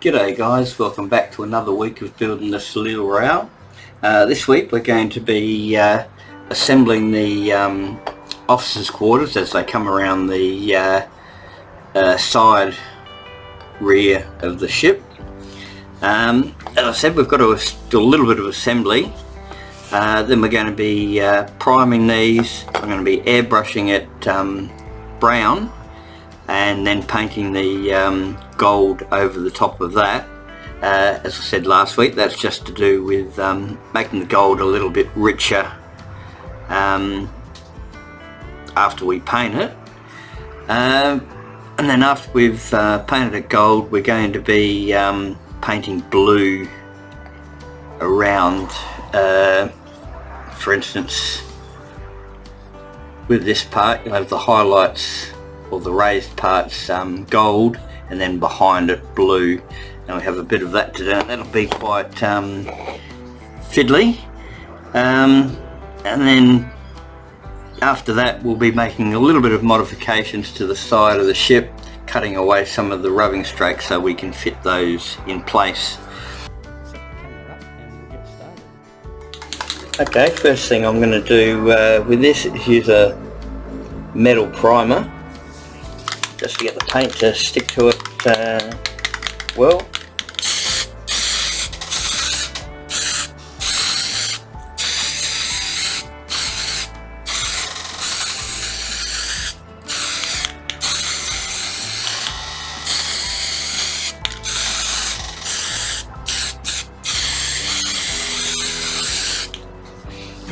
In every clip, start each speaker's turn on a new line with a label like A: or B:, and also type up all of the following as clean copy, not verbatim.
A: G'day guys, welcome back to another week of building the Soleil rail. This week we're going to be assembling the officers' quarters as they come around the side rear of the ship. As I said, we've got to do a little bit of assembly. Then we're going to be priming these. I'm going to be airbrushing it brown and then painting the gold over the top of that. As I said last week, that's just to do with making the gold a little bit richer after we paint it. And then after we've painted it gold, we're going to be painting blue around, for instance, with this part you'll have the highlights or the raised parts gold, and then behind it blue, and we have a bit of that to do. That'll be quite fiddly, and then after that we'll be making a little bit of modifications to the side of the ship, cutting away some of the rubbing strakes so we can fit those in place. Okay, first thing I'm going to do with this is use a metal primer just to get the paint to stick to it well.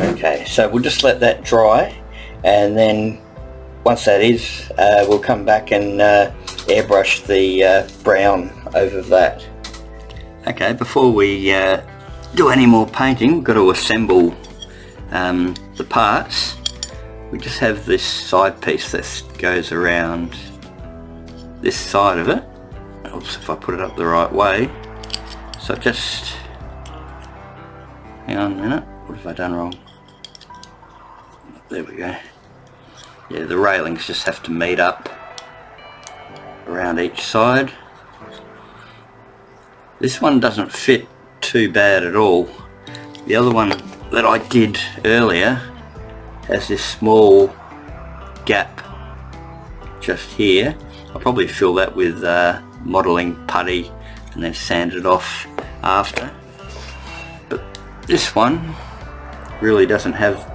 A: Okay, so we'll just let that dry, and then once that is, we'll come back and airbrush the brown over that. Okay, before we do any more painting, we've got to assemble the parts. We just have this side piece that goes around this side of it. Oops, if I put it up the right way. So just, hang on a minute, what have I done wrong? There we go. Yeah, the railings just have to meet up around each side. This one doesn't fit too bad at all. The other one that I did earlier has this small gap just here. I'll probably fill that with modelling putty and then sand it off after. But this one really doesn't have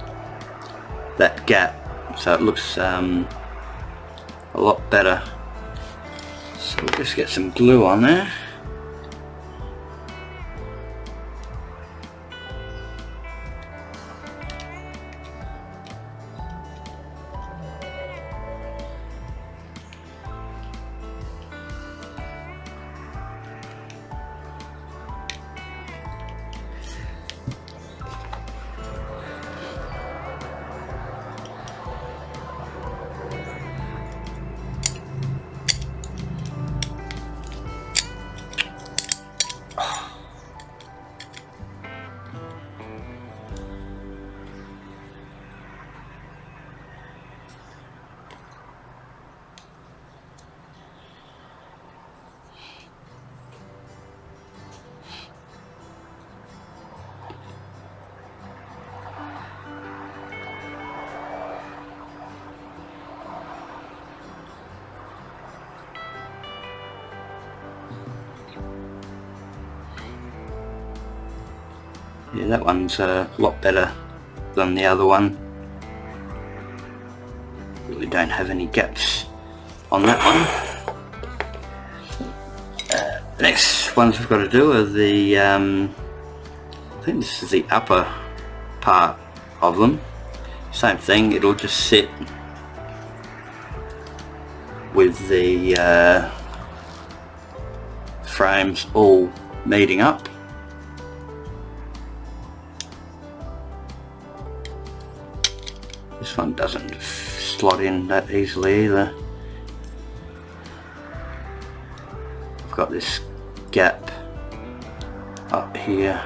A: that gap, so it looks a lot better. So we'll just get some glue on there. Yeah, that one's a lot better than the other one. Really don't have any gaps on that one. The next ones we've got to do are the, I think this is the upper part of them. Same thing, it'll just sit with the frames all meeting up. This one doesn't slot in that easily either. I've got this gap up here.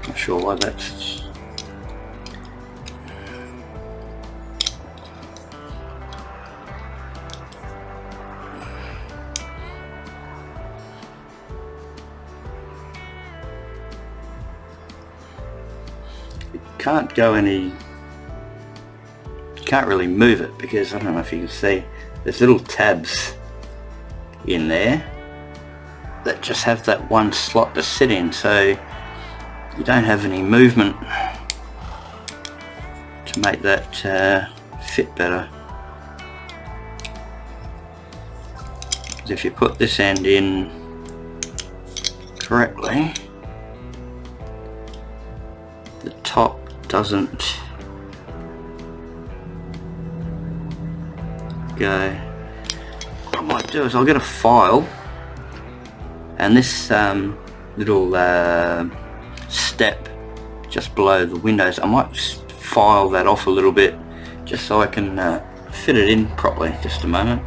A: Not sure why that's you can't go any, you can't really move it because I don't know if you can see, there's little tabs in there that just have that one slot to sit in, so you don't have any movement to make that fit better. If you put this end in correctly, the top doesn't go. What I might do is I'll get a file, and this little step just below the windows, I might just file that off a little bit just so I can fit it in properly. Just a moment.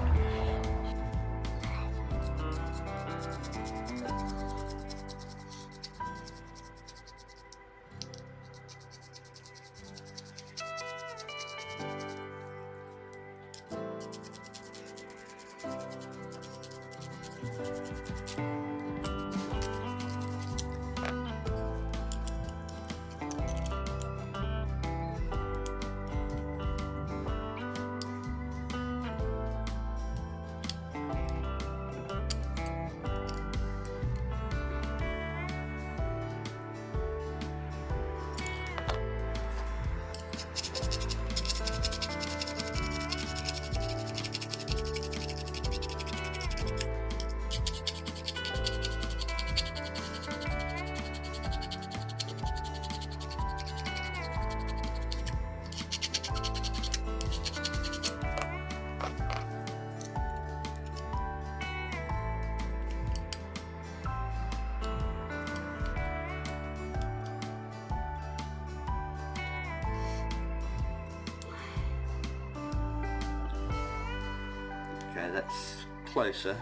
A: Okay, that's closer,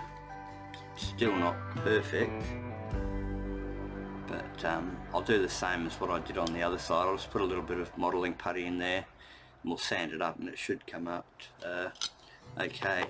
A: still not perfect, but I'll do the same as what I did on the other side. I'll just put a little bit of modelling putty in there and we'll sand it up and it should come up okay.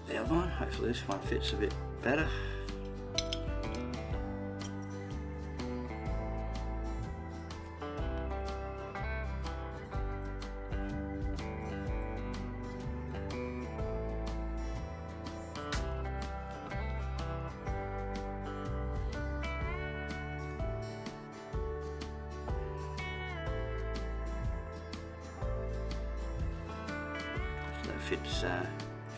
A: The other one, hopefully this one fits a bit better. So that fits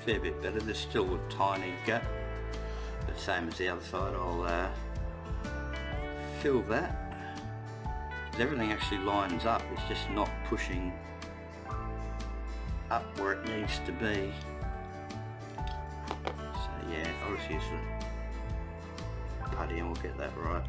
A: fair bit better. There's still a tiny gap, but same as the other side. I'll fill that. Everything actually lines up, it's just not pushing up where it needs to be. So yeah, I'll just use the putty and we'll get that right.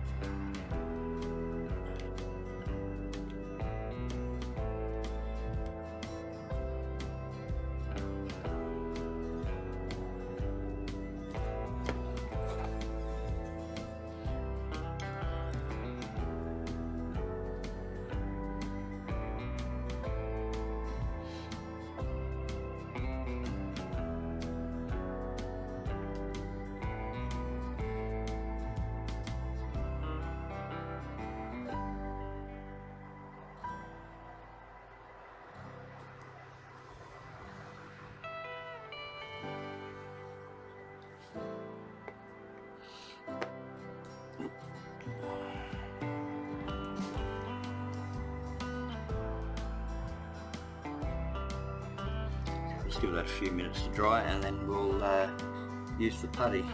A: Just give that a few minutes to dry, and then we'll use the putty.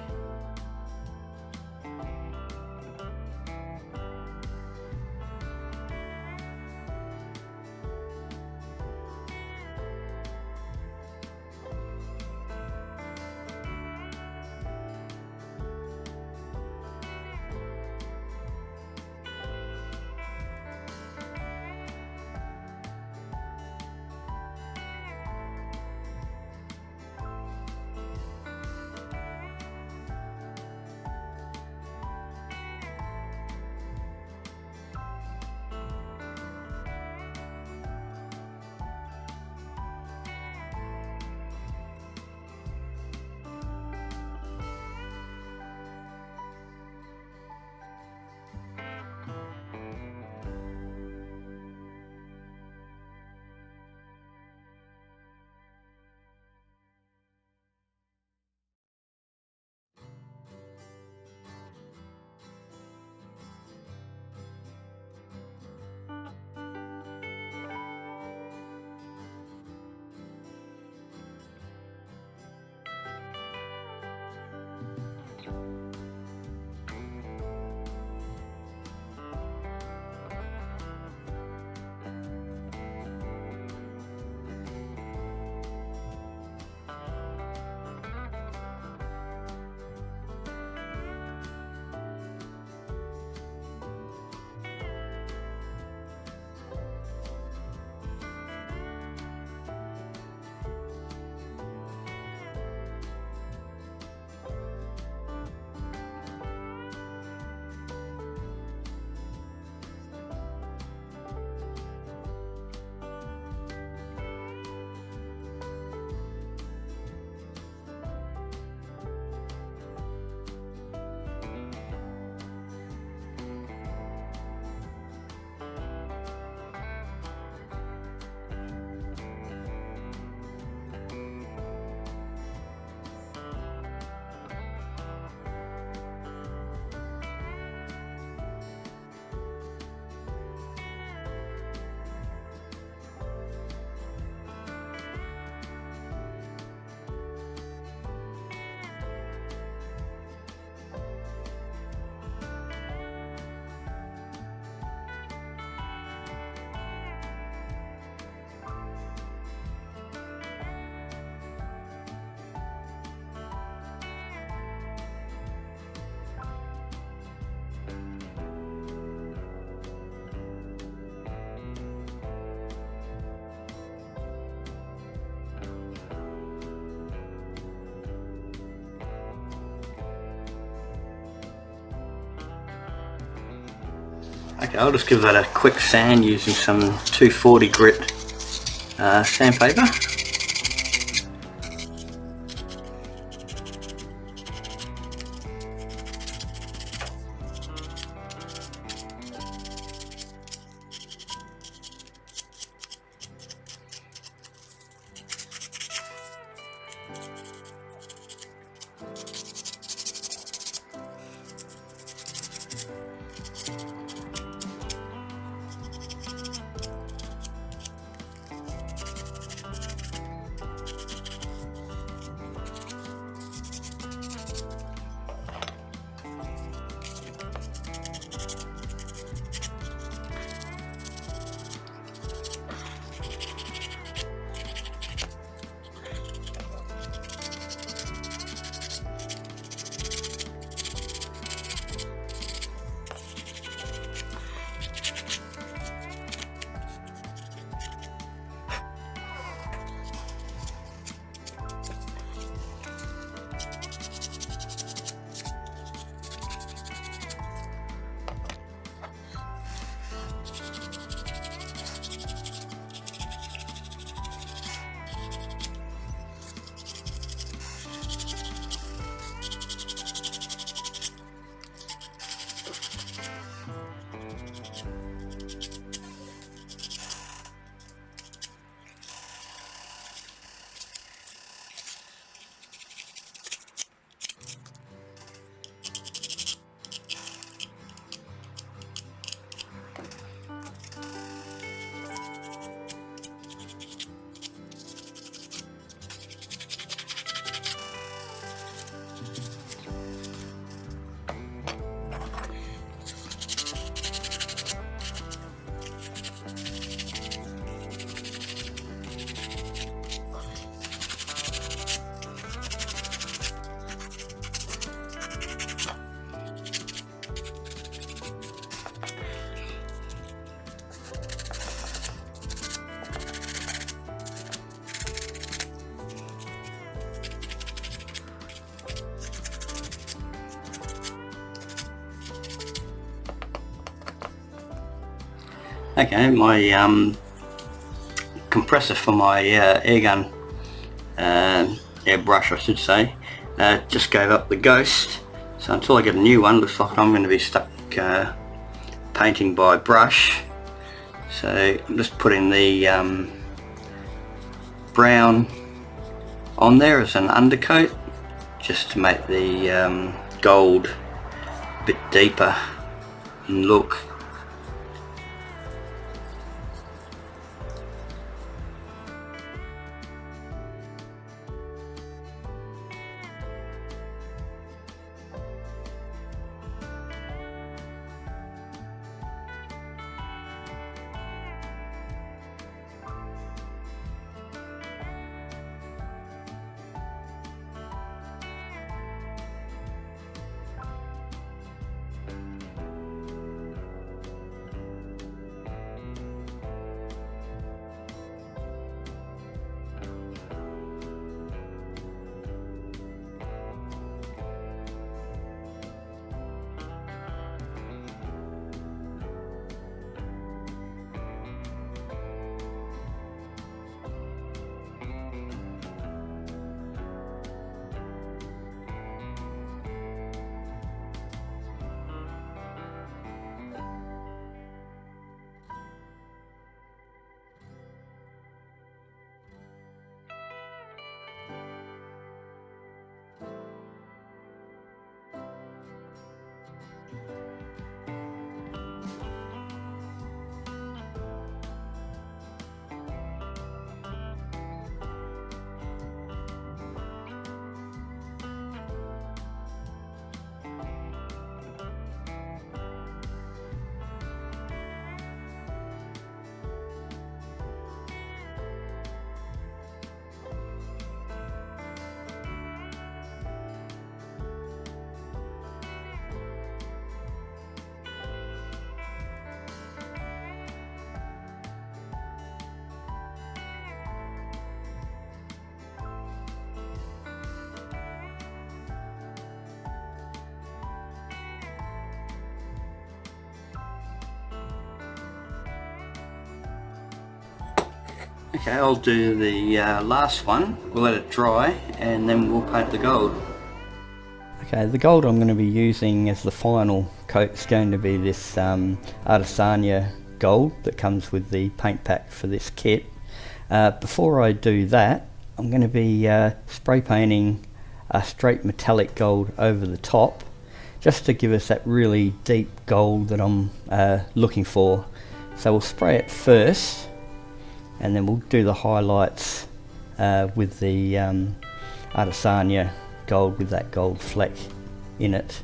A: Okay, I'll just give that a quick sand using some 240 grit sandpaper. Okay, my compressor for my air gun, airbrush I should say, just gave up the ghost, so until I get a new one, looks like I'm going to be stuck painting by brush. So I'm just putting the brown on there as an undercoat, just to make the gold a bit deeper in look. Okay, I'll do the last one. We'll let it dry and then we'll paint the gold. Okay, the gold I'm going to be using as the final coat is going to be this Artesania gold that comes with the paint pack for this kit. Before I do that, I'm going to be spray painting a straight metallic gold over the top, just to give us that really deep gold that I'm looking for. So we'll spray it first, and then we'll do the highlights with the Artesania gold with that gold fleck in it.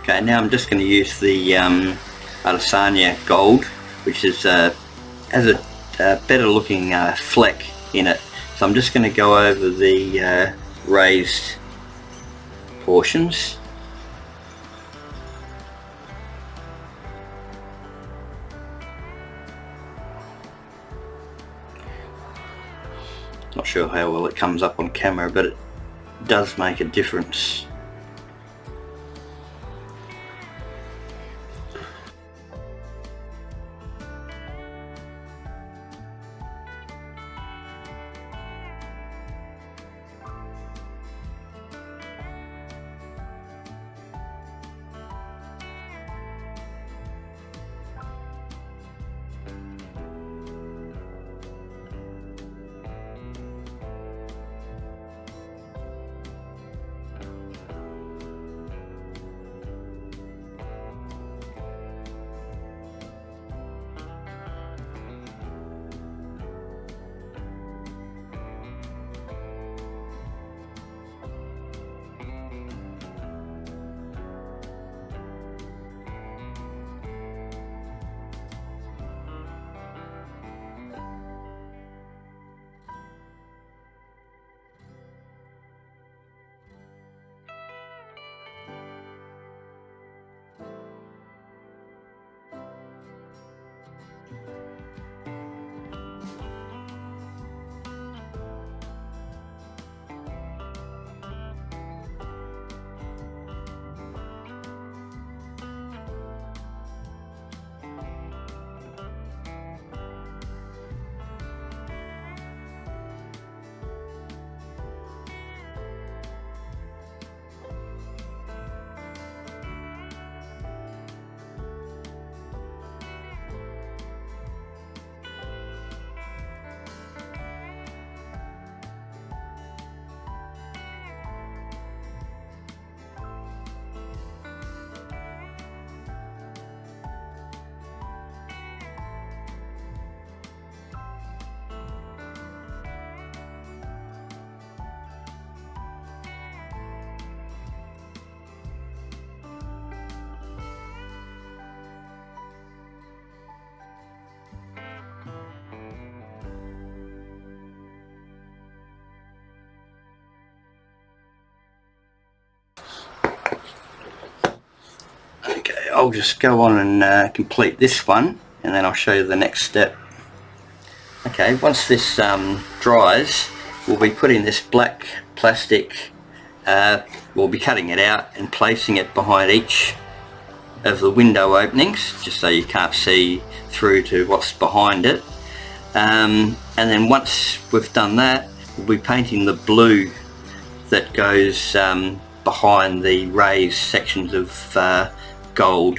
A: Okay, now I'm just going to use the Artesania gold, which is has a better looking fleck in it. So I'm just going to go over the raised portions. Not sure how well it comes up on camera, but it does make a difference. I'll just go on and complete this one, and then I'll show you the next step. Okay, once this dries, we'll be putting this black plastic, we'll be cutting it out and placing it behind each of the window openings, just so you can't see through to what's behind it. And then once we've done that, we'll be painting the blue that goes behind the raised sections of gold.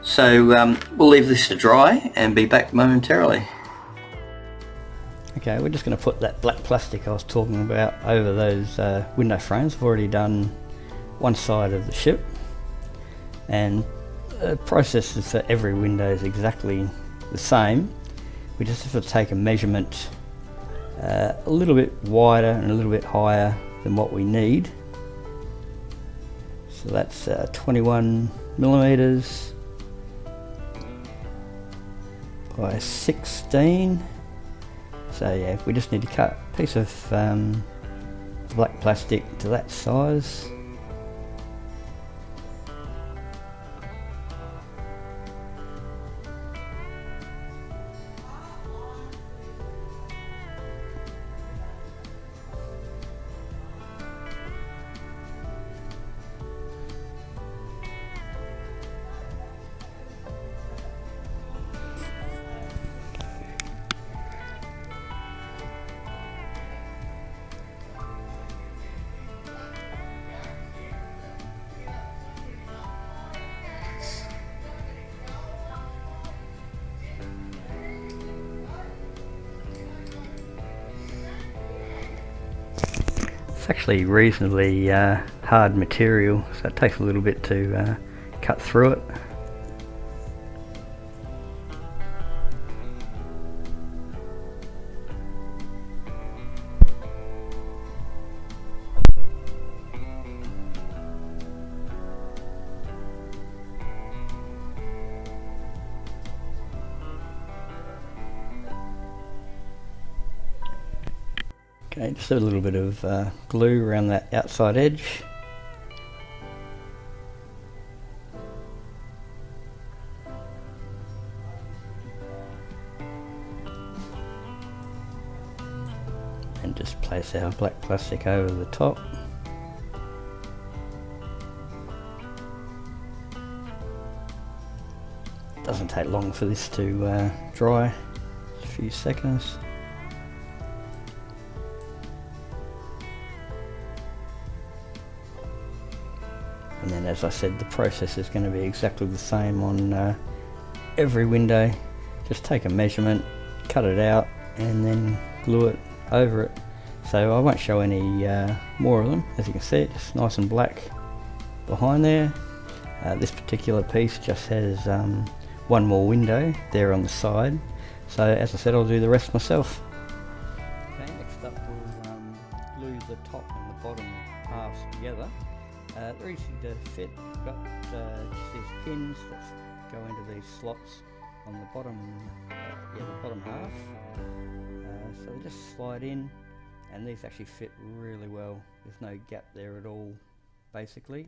A: So we'll leave this to dry and be back momentarily. Okay, we're just going to put that black plastic I was talking about over those window frames. I've already done one side of the ship, and the process is for every window is exactly the same. We just have to take a measurement a little bit wider and a little bit higher than what we need. So that's 21 millimeters by 16. So yeah, we just need to cut a piece of black plastic to that size. It's actually reasonably hard material, so it takes a little bit to cut through it. Okay, just a little bit of glue around that outside edge. And just place our black plastic over the top. Doesn't take long for this to dry, just a few seconds. And then, as I said, the process is going to be exactly the same on every window. Just take a measurement, cut it out, and then glue it over it. So I won't show any more of them. As you can see, it's nice and black behind there. This particular piece just has one more window there on the side. So as I said, I'll do the rest myself. Okay, next up we'll glue the top and the bottom halves together. They're easy to fit. We've got just these pins that go into these slots on the bottom, the bottom half. So they just slide in, and these actually fit really well. There's no gap there at all, basically.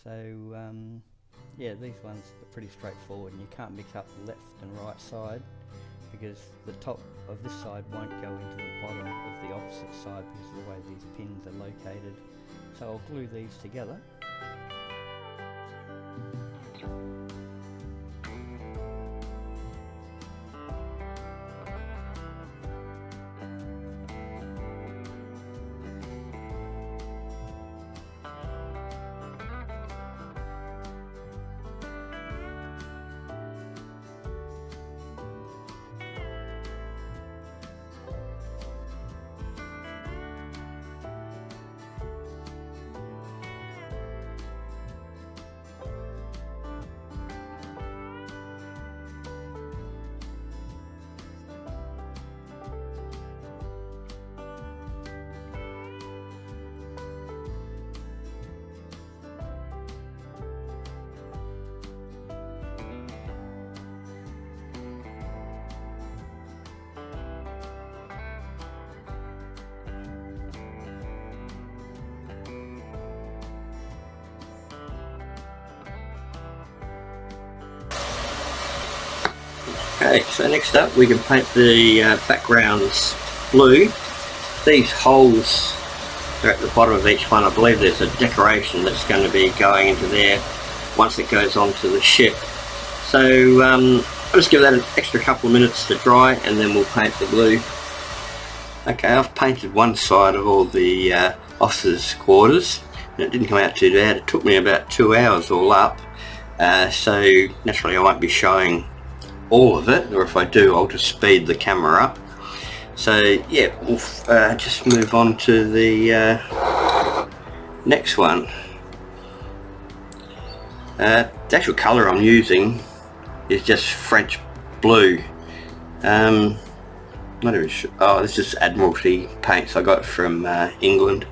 A: So yeah, these ones are pretty straightforward, and you can't mix up the left and right side because the top of this side won't go into the bottom of the opposite side because of the way these pins are located. So I'll glue these together.
B: Okay, so next up we can paint the backgrounds blue. These holes are at the bottom of each one. I believe there's a decoration that's going to be going into there once it goes onto the ship. So I'll just give that an extra couple of minutes to dry and then we'll paint the blue. Okay, I've painted one side of all the officers' quarters and it didn't come out too bad. It took me about 2 hours all up, so naturally I won't be showing all of it, or if I do I'll just speed the camera up. So yeah, we'll just move on to the next one. The actual colour I'm using is just French blue. Not even sure. Oh, this is Admiralty paints I got from England.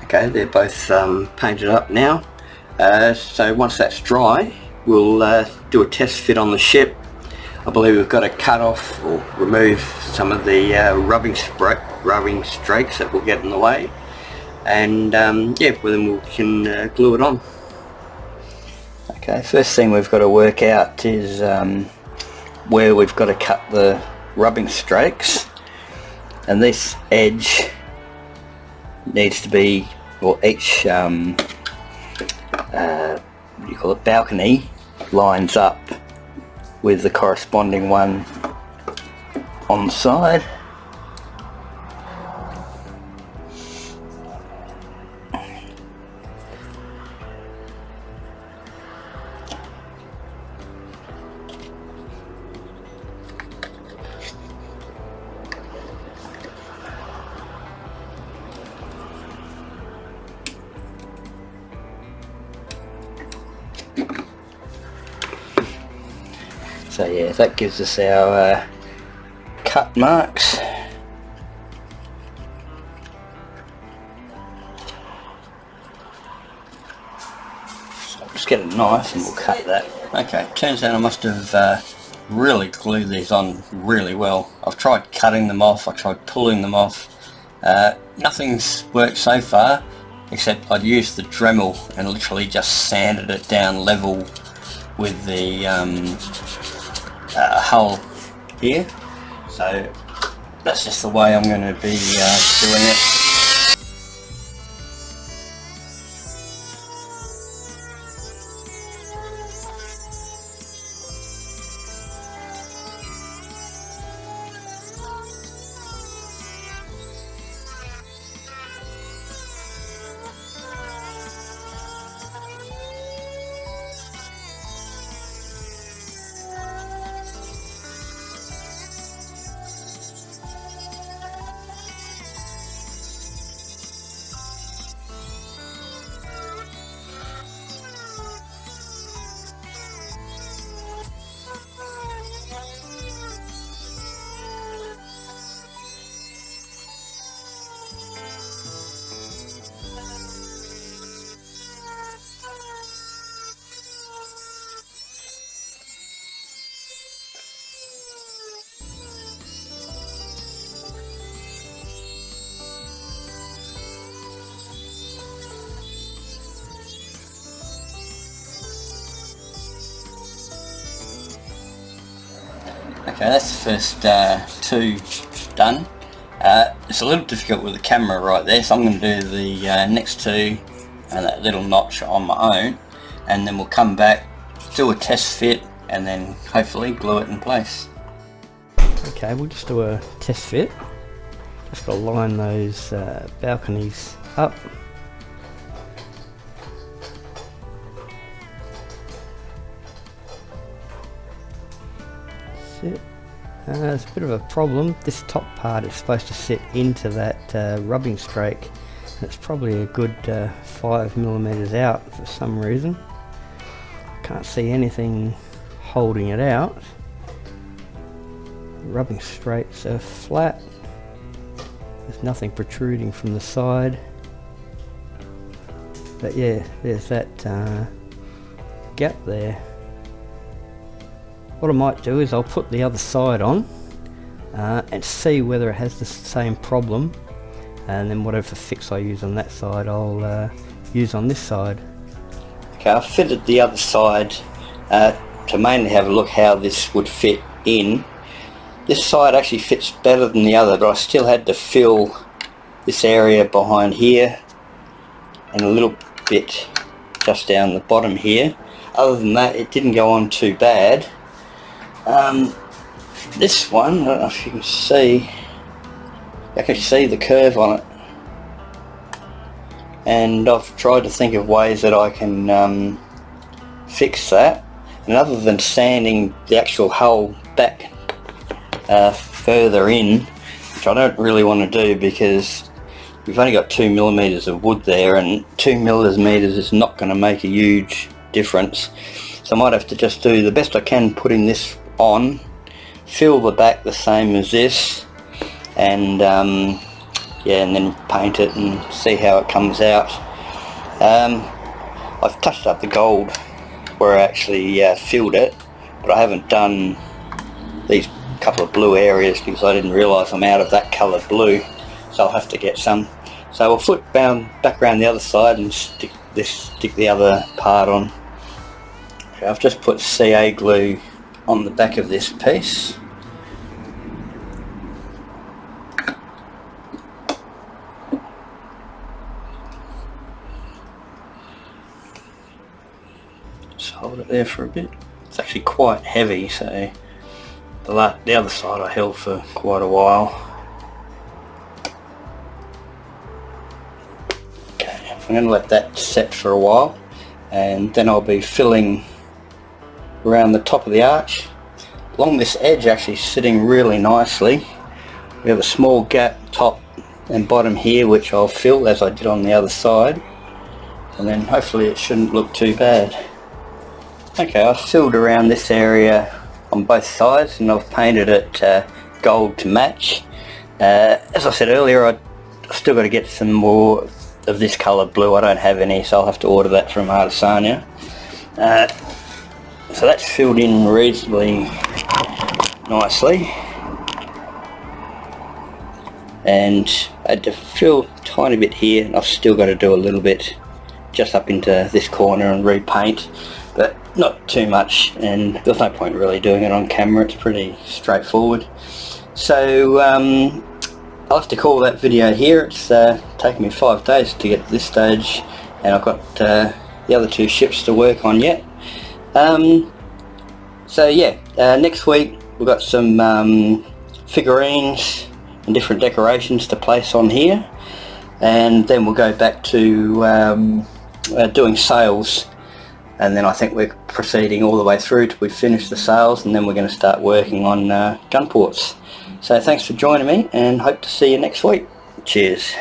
B: Okay, they're both painted up now. So once that's dry, we'll do a test fit on the ship. I believe we've got to cut off or remove some of the rubbing streaks that will get in the way, and yeah, well, then we can glue it on.
A: Okay, first thing we've got to work out is where we've got to cut the rubbing streaks, and this edge needs to be, well, each what do you call it, balcony lines up with the corresponding one on the side. So yeah, that gives us our cut marks. So just get a knife and we'll cut that.
B: Okay, turns out I must have really glued these on really well. I've tried cutting them off, I tried pulling them off. Nothing's worked so far, except I'd used the Dremel and literally just sanded it down level with the hull here. So that's just the way I'm going to be doing it. Okay, that's the first two done. It's a little difficult with the camera right there, so I'm going to do the next two and that little notch on my own, and then we'll come back, do a test fit, and then hopefully glue it in place.
C: Okay, we'll just do a test fit. Just got to line those balconies up. There's a bit of a problem. This top part is supposed to sit into that rubbing strake. It's probably a good 5mm out for some reason. Can't see anything holding it out. The rubbing strakes are flat. There's nothing protruding from the side. But yeah, there's that gap there. What I might do is I'll put the other side on and see whether it has the same problem, and then whatever fix I use on that side I'll use on this side.
A: Okay, I've fitted the other side to mainly have a look how this would fit in. This side actually fits better than the other, but I still had to fill this area behind here and a little bit just down the bottom here. Other than that, it didn't go on too bad. This one, I don't know if you can see, I can see the curve on it, and I've tried to think of ways that I can fix that, and other than sanding the actual hull back further in, which I don't really want to do because we've only got 2mm of wood there, and 2mm is not going to make a huge difference, so I might have to just do the best I can putting this on, fill the back the same as this, and yeah, and then paint it and see how it comes out. I've touched up the gold where I actually filled it, but I haven't done these couple of blue areas because I didn't realise I'm out of that coloured blue, so I'll have to get some. So we'll flip back around the other side and stick the other part on. Okay, I've just put CA glue on the back of this piece. Just hold it there for a bit. It's actually quite heavy, so the other side I held for quite a while. Okay, I'm going to let that set for a while, and then I'll be filling around the top of the arch. Along this edge actually sitting really nicely. We have a small gap top and bottom here which I'll fill as I did on the other side, and then hopefully it shouldn't look too bad. Okay, I've filled around this area on both sides and I've painted it gold to match. As I said earlier, I've still got to get some more of this colour blue. I don't have any, so I'll have to order that from Artesania. So that's filled in reasonably nicely, and I had to fill a tiny bit here, and I've still got to do a little bit just up into this corner and repaint, but not too much, and there's no point really doing it on camera. It's pretty straightforward. So I'll have to call that video here. It's taken me 5 days to get to this stage, and I've got the other 2 ships to work on yet. So yeah, next week we've got some figurines and different decorations to place on here, and then we'll go back to doing sails, and then I think we're proceeding all the way through till we finish the sails, and then we're going to start working on gun ports. So thanks for joining me, and hope to see you next week. Cheers.